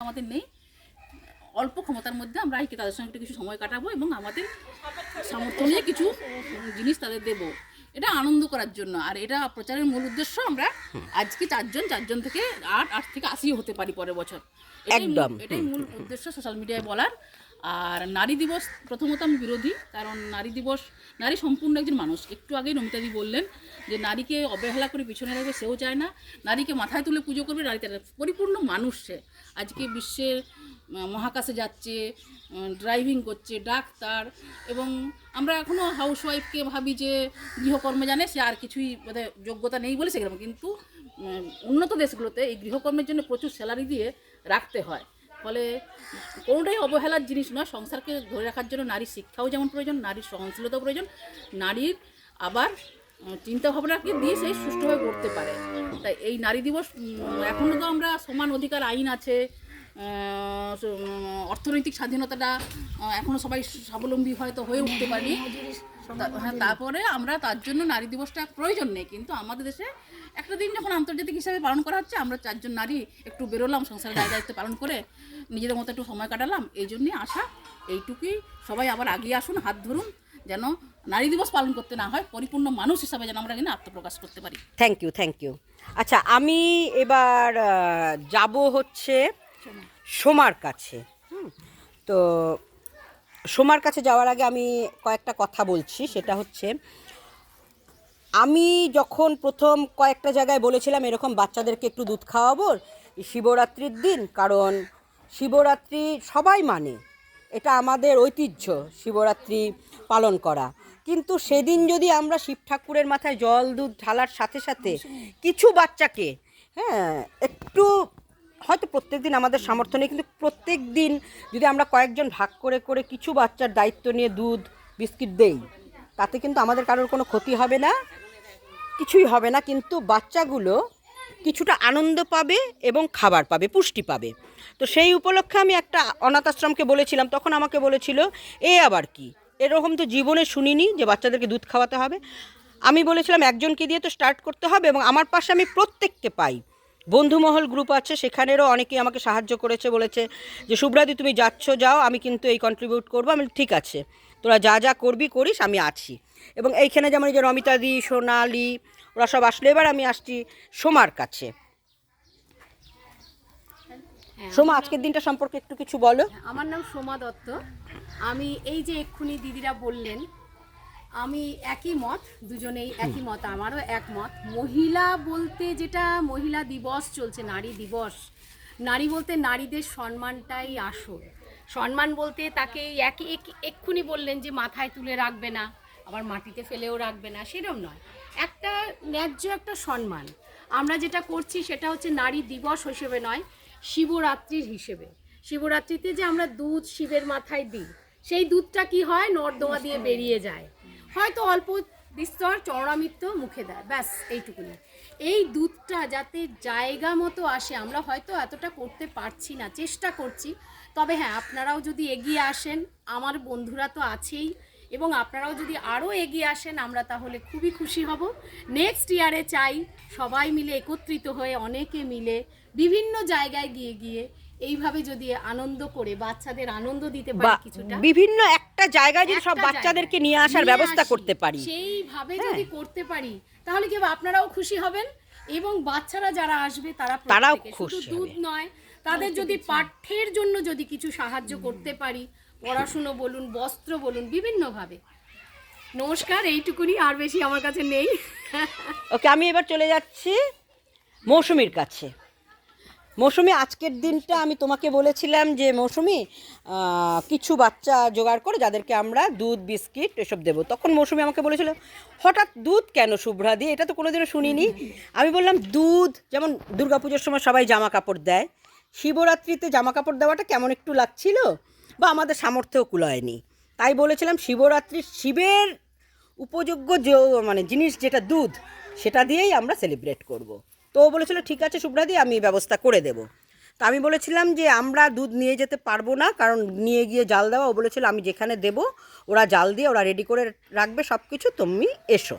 আমাদের নেই, অল্প ক্ষমতার মধ্যে আমরা তাদের সঙ্গে একটু কিছু সময় কাটাবো এবং আমাদের সামর্থ্য নিয়ে কিছু জিনিস তাদের দেব। এটা আনন্দ করার জন্য। আর এটা প্রচারের মূল উদ্দেশ্য আমরা আজকে চারজন থেকে 8 থেকে 80 হতে পারি পরের বছর। এটাই মূল উদ্দেশ্য সোশ্যাল মিডিয়ায় বলার। আর নারী দিবস প্রথমত আমি বিরোধী, কারণ নারী সম্পূর্ণ একজন মানুষ। একটু আগেই নমিতাদি বললেন যে নারীকে অবহেলা করে পিছনে রাখবে, সেও চায় না। নারীকে মাথায় তুলে পুজো করবে, নারী তার পরিপূর্ণ মানুষ। সে আজকে বিশ্বের মহাকাশে যাচ্ছে, ড্রাইভিং করছে, ডাক্তার, এবং আমরা এখনও হাউসওয়াইফকে ভাবি যে গৃহকর্মে জানে, সে আর কিছুই বোধহয় যোগ্যতা নেই বলে সেরকম। কিন্তু উন্নত দেশগুলোতে এই গৃহকর্মের জন্য প্রচুর স্যালারি দিয়ে রাখতে হয়। ফলে কোনোটাই অবহেলার জিনিস নয়। সংসারকে ধরে রাখার জন্য নারীর শিক্ষাও যেমন প্রয়োজন, নারীর সহনশীলতাও প্রয়োজন, নারীর আবার চিন্তাভাবনাকে দিয়ে সে সুষ্ঠুভাবে করতে পারে। তাই এই নারী দিবস, এখনও তো আমরা সমান অধিকার আইন আছে, অর্থনৈতিক স্বাধীনতাটা এখনও সবাই স্বাবলম্বী হয়তো হয়ে উঠতে পারি। হ্যাঁ, তারপরে আমরা তার জন্য নারী দিবসটা প্রয়োজন নেই। কিন্তু আমাদের দেশে একটা দিন যখন আন্তর্জাতিক হিসাবে পালন করা হচ্ছে, আমরা 4 নারী একটু বেরোলাম, সংসারের দায়িত্ব পালন করে নিজেদের মতো একটু সময় কাটালাম। এই জন্যই আশা, এইটুকুই। সবাই আবার আগিয়ে আসুন, হাত ধরুন, যেন নারী দিবস পালন করতে না হয়, পরিপূর্ণ মানুষ হিসাবে যেন আমরা কিনা আত্মপ্রকাশ করতে পারি। Thank you. আচ্ছা, আমি এবার যাব হচ্ছে সোমার কাছে। তো সোমার কাছে যাওয়ার আগে আমি কয়েকটা কথা বলছি। সেটা হচ্ছে, আমি যখন প্রথম কয়েকটা জায়গায় বলেছিলাম এরকম বাচ্চাদেরকে একটু দুধ খাওয়াবো শিবরাত্রির দিন, কারণ শিবরাত্রি সবাই মানে, এটা আমাদের ঐতিহ্য শিবরাত্রি পালন করা। কিন্তু সেদিন যদি আমরা শিব ঠাকুরের মাথায় জল দুধ ঢালার সাথে সাথে কিছু বাচ্চাকে একটু, হয়তো প্রত্যেক দিন আমাদের সামর্থ্য নেই, কিন্তু প্রত্যেক দিন যদি আমরা কয়েকজন ভাগ করে করে কিছু বাচ্চার দায়িত্ব নিয়ে দুধ বিস্কিট দেই, তাতে কিন্তু আমাদের কারোর কোনো ক্ষতি হবে না, কিছুই হবে না। কিন্তু বাচ্চাগুলো কিছুটা আনন্দ পাবে এবং খাবার পাবে, পুষ্টি পাবে। তো সেই উপলক্ষে আমি একটা অনাথ আশ্রমকে বলেছিলাম, তখন আমাকে বলেছিল এ আবার কি, এরকম তো জীবনে শুনিনি যে বাচ্চাদেরকে দুধ খাওয়াতে হবে। আমি বলেছিলাম একজনকে দিয়ে তো স্টার্ট করতে হবে, এবং আমার পাশে আমি প্রত্যেককে পাই। বন্ধুমহল গ্রুপ আছে, সেখানেরও অনেকেই আমাকে সাহায্য করেছে, বলেছে যে শুভ্রাদি তুমি যাও, আমি কিন্তু এই কন্ট্রিবিউট করবো। আমি ঠিক আছে, তোরা যা করবি করিস, আমি আছি। এবং এইখানে যেমন এই যে রমিতাদি, সোনালি, ওরা সব আসলে। এবার আমি আসছি সোমার কাছে। সোমা, আজকের দিনটা সম্পর্কে একটু কিছু বলো। আমার নাম সোমা দত্ত। আমি এই যে এক্ষুনি দিদিরা বললেন, আমি একই মত, দুজনেই একই মত, আমারও একমত। মহিলা বলতে যেটা মহিলা দিবস চলছে, নারী দিবস, নারী বলতে নারীদের সম্মানটাই আসল। সম্মান বলতে তাকে এক্ষুনি বললেন যে মাথায় তুলে রাখবে না, আবার মাটিতে ফেলেও রাখবে না, সেরকম নয়। একটা ন্যায্য একটা সম্মান। আমরা যেটা করছি সেটা হচ্ছে নারী দিবস হিসেবে নয়, শিবরাত্রির হিসেবে। শিবরাত্রিতে যে আমরা দুধ শিবের মাথায় দিই, সেই দুধটা কি হয়, নর্দমা দিয়ে বেরিয়ে যায়, হয়তো অল্প বিস্তর চড়ামিত্র মুখে দেয়, ব্যাস এইটুকুনি। এই দুধটা যাতে জায়গা মতো আসে, আমরা হয়তো এতটা করতে পারছি না, চেষ্টা করছি। তবে হ্যাঁ, আপনারাও যদি এগিয়ে আসেন, আমার বন্ধুরা তো আছেই, এবং আপনারাও যদি আরও এগিয়ে আসেন, আমরা তাহলে খুবই খুশি হব। নেক্সট ইয়ারে চাই সবাই মিলে একত্রিত হয়ে, অনেকে মিলে বিভিন্ন জায়গায় গিয়ে এইভাবে যদি আনন্দ করে বাচ্চাদের আনন্দ দিতে পারি, কিছুটা বিভিন্ন একটা জায়গায় যদি সব বাচ্চাদেরকে নিয়ে আসার ব্যবস্থা করতে পারি, সেইভাবে যদি করতে পারি, তাহলে কি আপনারাও খুশি হবেন, এবং বাচ্চারা যারা আসবে তারাও খুশি। শুধু দুধ নয়, তাদের যদি পাঠ্যের জন্য যদি কিছু সাহায্য করতে পারি, পড়াশুনো বলুন, বস্ত্র বলুন, বিভিন্নভাবে। নমস্কার, এইটুকুনি, আর বেশি আমার কাছে নেই। ওকে, আমি এবার চলে যাচ্ছি মৌসুমীর কাছে। মৌসুমী, আজকের দিনটা আমি তোমাকে বলেছিলাম যে মৌসুমী কিছু বাচ্চা জোগাড় করে যাদেরকে আমরা দুধ বিস্কিট এসব দেবো। তখন মৌসুমী আমাকে বলেছিল, হঠাৎ দুধ কেন শুভ্রাদি, এটা তো কোনোদিনও শুনিনি। আমি বললাম, দুধ যেমন দুর্গাপুজোর সময় সবাই জামা কাপড় দেয়, শিবরাত্রিতে জামা কাপড় দেওয়াটা কেমন একটু লাগছিল, বা আমাদের সামর্থ্যও কুলায়নি, তাই বলেছিলাম শিবরাত্রি শিবের উপযোগ্য যে জিনিস যেটা দুধ, সেটা দিয়েই আমরা সেলিব্রেট করব। তো ও বলেছিল ঠিক আছে শুভ্রাদি, আমি ব্যবস্থা করে দেব। তো আমি বলেছিলাম যে আমরা দুধ নিয়ে যেতে পারবো না, কারণ নিয়ে গিয়ে জাল দেওয়া। ও বলেছিল আমি যেখানে দেব ওরা জাল দিয়ে ওরা রেডি করে রাখবে সব কিছু, তুমি এসো।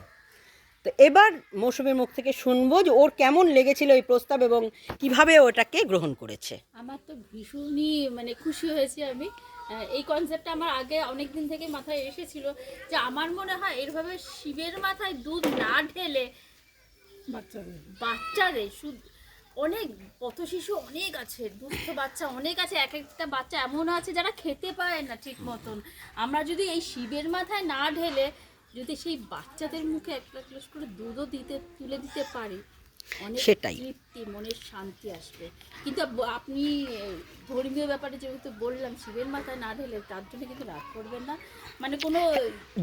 তো এবার মৌসুমীর মুখ থেকে শুনবো যে ওর কেমন লেগেছিল এই প্রস্তাব এবং কিভাবে ওটাকে গ্রহণ করেছে। আমার তো ভীষণই মানে খুশি হয়েছি আমি। এই কনসেপ্টটা আমার আগে অনেক দিন থেকে মাথায় এসেছিল যে আমার মনে হয় এরভাবে শিবের মাথায় দুধ না ঢেলে বাচ্চাদের শুধু অনেক পথ শিশু অনেক আছে, দুস্থ বাচ্চা অনেক আছে, এক একটা বাচ্চা এমনও আছে যারা খেতে পায় না ঠিক মতন। আমরা যদি এই শিবের মাথায় না ঢেলে যদি সেই বাচ্চাদের মুখে এক গ্লাস করে দুধও তুলে দিতে পারি, অনেক সেটাই। তৃপ্তি, মনের শান্তি আসবে। কিন্তু আপনি ধর্মীয় ব্যাপারে যেহেতু বললাম শিবের মাথায় না ঢেলে, তার জন্য কিন্তু রাগ করবেন না, মানে কোনো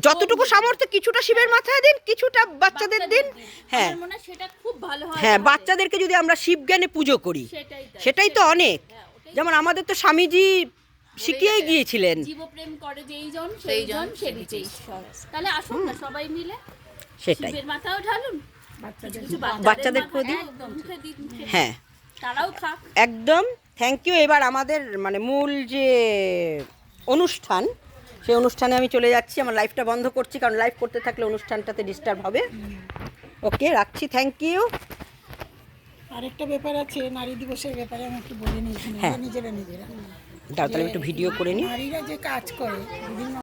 যতটুকু সামর্থ্য কিছুটা শিবের মাথায় দিন, কিছুটা বাচ্চাদের দিন। হ্যাঁ আমার মনে হয় সেটা খুব ভালো হয়। হ্যাঁ, আমাদের। বাচ্চাদেরকে যদি আমরা শিব জ্ঞানে পুজো করি সেটাই তাই, সেটাই তো অনেক। হ্যাঁ, ওটাই যেমন আমাদের তো স্বামীজি শিখিয়েই গিয়েছিলেন। জীবপ্রেম করে যেই জন সেই জন সে নিচে ঈশ্বর। তাহলে আসুন না সবাই মিলে সেটাই। শিবের মাথাও ঢালুন, কিছু বাচ্চাদেরকেও দিন। একদম মুখে দিন, হ্যাঁ তারাও খাক। একদম, থ্যাংক ইউ। এবার আমাদের মানে মূল যে অনুষ্ঠান, সেই অনুষ্ঠানে আমি চলে যাচ্ছি। আমার লাইভটা বন্ধ করছি, কারণ লাইভ করতে থাকলে অনুষ্ঠানটাতে ডিস্টার্ব হবে। ওকে, রাখছি, থ্যাংক ইউ। আরেকটা ব্যাপার আছে নারী দিবসের ব্যাপারে, আমি একটু বলে নিয়েছি। হ্যাঁ। নিজেরা দাও তাহলে একটু ভিডিও করে নিই। নারীরা যে কাজ করে বিভিন্ন